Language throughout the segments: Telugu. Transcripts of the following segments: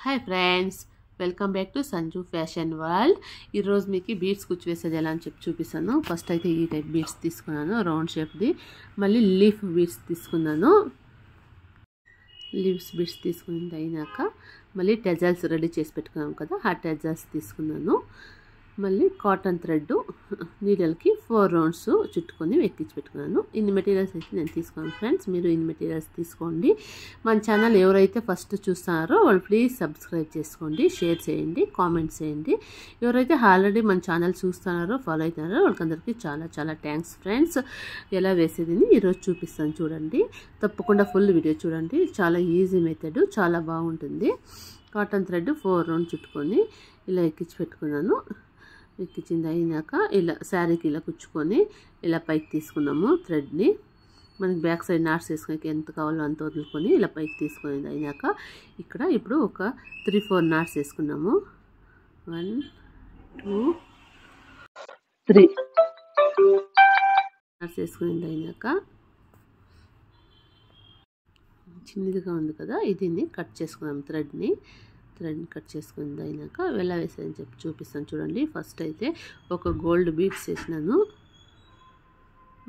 Hi friends, welcome back to Sanju fashion world. ఈరోజు మీకు బీడ్స్ కుచ్చు వేసేది ఎలా అని చెప్పి చూపిస్తాను. ఫస్ట్ అయితే ఈ టైప్ బీడ్స్ తీసుకున్నాను, రౌండ్ షేప్ది. మళ్ళీ లీఫ్ బీడ్స్ తీసుకున్నాను. లీవ్స్ బీడ్స్ తీసుకుని అయినాక మళ్ళీ టెజల్స్ రెడీ చేసి పెట్టుకున్నాం కదా, ఆ టెజల్స్ తీసుకున్నాను. మళ్ళీ కాటన్ థ్రెడ్ నీడల్కి 4 రౌండ్స్ చుట్టుకొని ఎక్కించి పెట్టుకున్నాను. ఇన్ని మెటీరియల్స్ అయితే నేను తీసుకున్నాను ఫ్రెండ్స్. మీరు ఇన్ని మెటీరియల్స్ తీసుకోండి. మన ఛానల్ ఎవరైతే ఫస్ట్ చూస్తున్నారో వాళ్ళు ప్లీజ్ సబ్స్క్రైబ్ చేసుకోండి, షేర్ చేయండి, కామెంట్స్ చేయండి. ఎవరైతే ఆల్రెడీ మన ఛానల్ చూస్తున్నారో ఫాలో అవుతున్నారో వాళ్ళకందరికీ చాలా చాలా థ్యాంక్స్ ఫ్రెండ్స్. ఎలా వేసేదని ఈరోజు చూపిస్తాను చూడండి. తప్పకుండా ఫుల్ వీడియో చూడండి. చాలా ఈజీ మెథడ్, చాలా బాగుంటుంది. కాటన్ థ్రెడ్ 4 రౌండ్ చుట్టుకొని ఇలా ఎక్కించి పెట్టుకున్నాను. ఎక్కించింది అయినాక ఇలా శారీకి ఇలా కుచ్చుకొని ఇలా పైకి తీసుకున్నాము థ్రెడ్ని. మనకి బ్యాక్ సైడ్ నాట్స్ వేసుకొని ఎంత కావాలో అంత వదులుకొని ఇలా పైకి తీసుకొని అయినాక ఇక్కడ ఇప్పుడు ఒక 3-4 నాట్స్ వేసుకున్నాము. 1 2 3 నాట్స్ వేసుకుని అయినాక చిన్నదిగా ఉంది కదా, దీన్ని కట్ చేసుకున్నాము. థ్రెడ్ని కట్ చేసుకుని అయినాక ఎలా వేసాయని చెప్పి చూపిస్తాను చూడండి. ఫస్ట్ అయితే ఒక గోల్డ్ బీడ్స్ వేసినాను,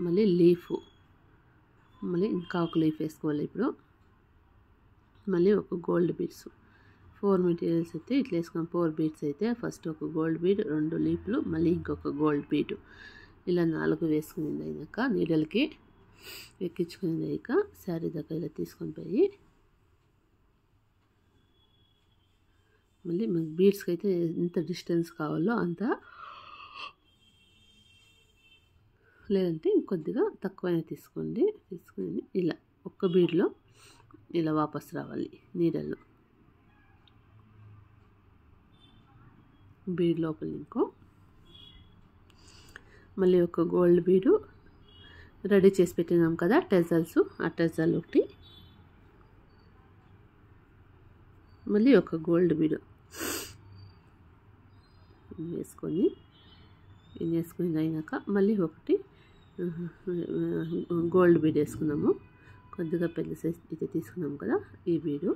మళ్ళీ లీఫ్, మళ్ళీ ఇంకా ఒక లీఫ్ వేసుకోవాలి. ఇప్పుడు మళ్ళీ ఒక గోల్డ్ బీడ్స్ 4 మెటీరియల్స్ అయితే ఇట్లా వేసుకున్నాం. 4 బీడ్స్ అయితే ఫస్ట్ ఒక గోల్డ్ బీడ్, 2 లీఫ్లు, మళ్ళీ ఇంకొక గోల్డ్ బీడ్, ఇలా 4 వేసుకునింది అయినాక నీడలకి ఎక్కించుకునేది అయ్యాక శారీ దగ్గర ఇలా తీసుకొని పోయి మళ్ళీ మనకి బీడ్స్కి అయితే ఎంత డిస్టెన్స్ కావాలో అంత, లేదంటే ఇంకొద్దిగా తక్కువైనా తీసుకోండి. తీసుకుని ఇలా ఒక్క బీడ్లో ఇలా వాపస్ రావాలి. నీడల్లో బీడ్ లోపల ఇంకో మళ్ళీ ఒక గోల్డ్ బీడు రెడీ చేసి పెట్టినాం కదా టెజల్స్, ఆ టెజల్ ఒకటి, మళ్ళీ ఒక గోల్డ్ బీడు వేసుకొని అయినాక మళ్ళీ ఒకటి గోల్డ్ బీడ్ వేసుకున్నాము. కొద్దిగా పెద్ద సైజ్ అయితే తీసుకున్నాము కదా, ఈ బీడు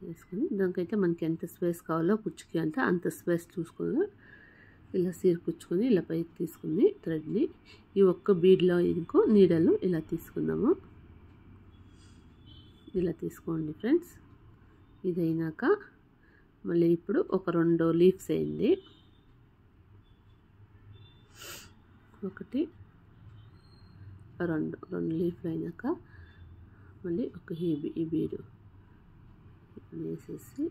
వేసుకొని దానికైతే మనకి ఎంత స్పేస్ కావాలో కుచ్చుకి అంటే అంత స్పేస్ చూసుకొని ఇలా సీర కుచ్చుకొని ఇలా పైకి తీసుకుని థ్రెడ్ని ఈ ఒక్క బీడ్లో ఇంకో నీడలు ఇలా తీసుకుందాము. ఇలా తీసుకోండి ఫ్రెండ్స్. ఇది అయినాక మళ్ళీ ఇప్పుడు ఒక 2 లీఫ్స్ వేయండి. 1 2 లీఫ్లు అయినాక మళ్ళీ ఒక ఈ బీడు వేసేసి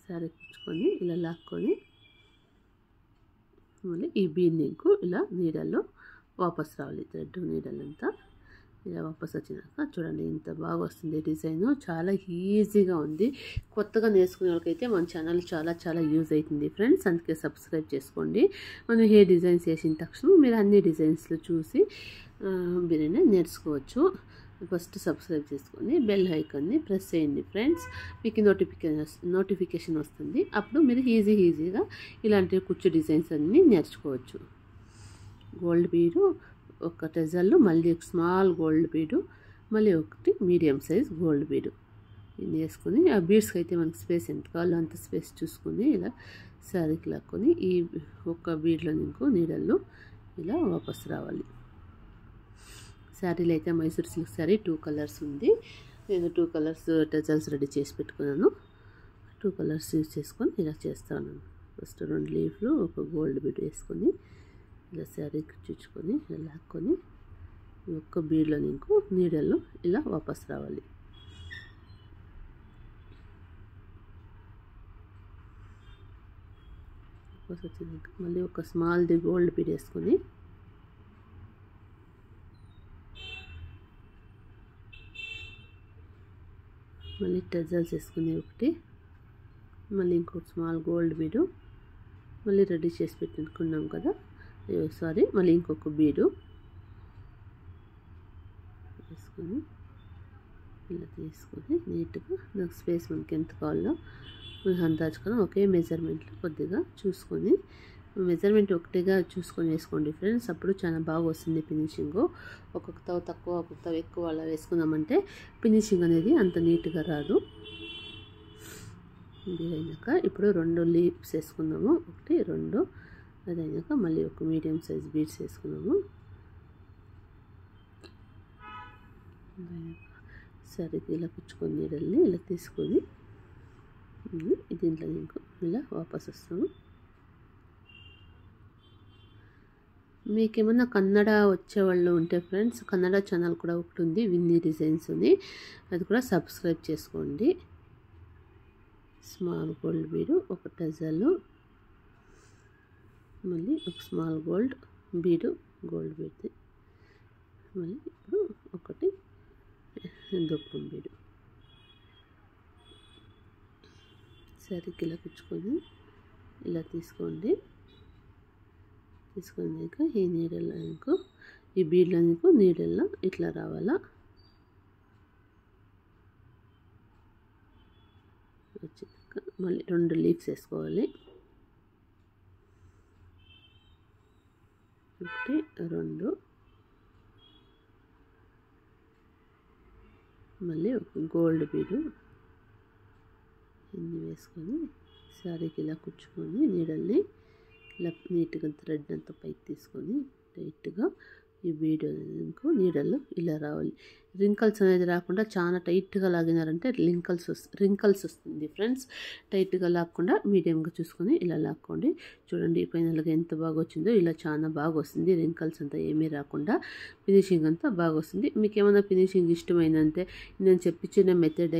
శారీ కుచ్చుకొని ఇలా లాక్కొని మళ్ళీ ఈ బీడ్ నీకు ఇలా నీడల్లో వాపస్ రావాలి. థ్రెడ్ నీడలంతా ఇలా వాపస్ వచ్చినాక చూడండి ఎంత బాగా వస్తుంది డిజైన్. చాలా ఈజీగా ఉంది. కొత్తగా నేర్చుకునే వాళ్ళకైతే మన ఛానల్ చాలా చాలా యూజ్ అవుతుంది ఫ్రెండ్స్. అందుకే సబ్స్క్రైబ్ చేసుకోండి. మనం ఏ డిజైన్స్ వేసిన తక్షణం మీరు అన్ని డిజైన్స్లో చూసి మీరైనా నేర్చుకోవచ్చు. ఫస్ట్ సబ్స్క్రైబ్ చేసుకొని బెల్ ఐకాన్ని ప్రెస్ చేయండి ఫ్రెండ్స్. మీకు నోటిఫికేషన్ వస్తుంది. అప్పుడు మీరు ఈజీగా ఇలాంటి కుచ్చు డిజైన్స్ అన్నీ నేర్చుకోవచ్చు. గోల్డ్ బీడు, ఒక టెజల్, మళ్ళీ ఒక స్మాల్ గోల్డ్ బీడు, మళ్ళీ ఒకటి మీడియం సైజ్ గోల్డ్ బీడు ఇది వేసుకొని ఆ బీడ్స్కి అయితే మనకి స్పేస్ ఎంత కావాలో అంత స్పేస్ చూసుకొని ఇలా శారీకి లాక్కొని ఈ ఒక్క బీడ్లో ఇంకో నీడల్లో ఇలా వాపస్ రావాలి. శారీలో అయితే మైసూర్ సిల్క్ శారీ 2 కలర్స్ ఉంది. నేను 2 కలర్స్ టెజల్స్ రెడీ చేసి పెట్టుకున్నాను. 2 కలర్స్ యూజ్ చేసుకొని ఇలా చేస్తాను. ఫస్ట్ 2 లీఫ్లు, ఒక గోల్డ్ బీడ్ వేసుకొని ఇలా శారీకి చుచ్చుకొని ఇలా లాక్కొని ఒక్క బీడ్లో నీకు నీడల్లో ఇలా వాపస్ రావాలి. వాపస్ వచ్చినాక మళ్ళీ ఒక స్మాల్ది గోల్డ్ బీడ్ వేసుకొని మళ్ళీ టెజల్స్ వేసుకుని ఒకటి, మళ్ళీ ఇంకొక స్మాల్ గోల్డ్ బీడు, మళ్ళీ రెడీ చేసి పెట్టుకున్నాం కదా, మళ్ళీ ఇంకొక బీడు వేసుకొని ఇలా తీసుకొని నీట్గా నాకు స్పేస్ మనకి ఎంత కావాలో అందాజుకొని ఒకే మెజర్మెంట్లో కొద్దిగా చూసుకొని మెజర్మెంట్ ఒకటిగా చూసుకొని వేసుకోండి ఫ్రెండ్స్, అప్పుడు చాలా బాగా వస్తుంది ఫినిషింగ్. ఒక్కొక్క తవ తక్కువ ఒక్కొక్క తవ ఎక్కువ అలా వేసుకున్నామంటే ఫినిషింగ్ అనేది అంత నీట్గా రాదు. ఇది అయినాక ఇప్పుడు 2 లీవ్స్ వేసుకుందాము, 1 2. అది అయినాక మళ్ళీ ఒక మీడియం సైజ్ బీడ్స్ వేసుకున్నాము. సరిగ్గా ఇలా కుచ్చుకొని నీడల్ని ఇలా తీసుకొని దీంట్లో ఇంకో ఇలా వాపస్ వస్తాము. మీకేమన్నా కన్నడ వచ్చేవాళ్ళు ఉంటే ఫ్రెండ్స్, కన్నడ ఛానల్ కూడా ఒకటి ఉంది, విన్నీ డిజైన్స్ అని, అది కూడా సబ్స్క్రైబ్ చేసుకోండి. స్మాల్ గోల్డ్ బీడు, ఒక టజల్, మళ్ళీ ఒక స్మాల్ గోల్డ్ బీడు, గోల్డ్ బీడ్ది, మళ్ళీ ఇప్పుడు ఒకటి దుప్పం బీడు. సరిగ్గా ఇలా కుచ్చుకొని ఇలా తీసుకోండి. తీసుకున్నాక ఈ నీడల్లో ఇంకో ఈ బీడ్లో ఇంకో నీడల్లో ఇట్లా రావాలా. వచ్చాక మళ్ళీ 2 లీవ్స్ వేసుకోవాలి. 1 2, మళ్ళీ ఒక గోల్డ్ బీడు ఇన్ని వేసుకొని సారీకి ఇలా కుచ్చుకొని నీడల్ని ఇలా నీట్గా థ్రెడ్ అంతా పైకి తీసుకొని టైట్గా ఈ బీడు ఇంకో నీడల్లో ఇలా రావాలి. రింకల్స్ అనేది రాకుండా చాలా టైట్గా లాగినారంటే రింకల్స్ వస్తుంది ఫ్రెండ్స్. టైట్గా లాక్కుండా మీడియంగా చూసుకొని ఇలా లాక్కోండి. చూడండి ఫైనల్గా ఎంత బాగా వచ్చిందో, ఇలా చాలా బాగా వస్తుంది. రింకల్స్ అంతా ఏమీ రాకుండా ఫినిషింగ్ అంతా బాగా వస్తుంది. మీకు ఏమైనా ఫినిషింగ్ ఇష్టమైనంటే, నేను చెప్పించిన మెథడ్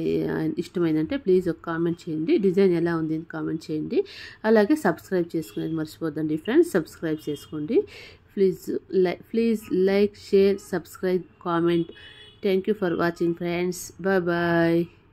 ఇష్టమైనంటే ప్లీజ్ ఒక కామెంట్ చేయండి. డిజైన్ ఎలా ఉంది అని కామెంట్ చేయండి. అలాగే సబ్స్క్రైబ్ చేసుకునేది మర్చిపోద్దండి ఫ్రెండ్స్, సబ్స్క్రైబ్ చేసుకోండి. Please like, share, subscribe, comment. Thank you for watching friends. Bye bye.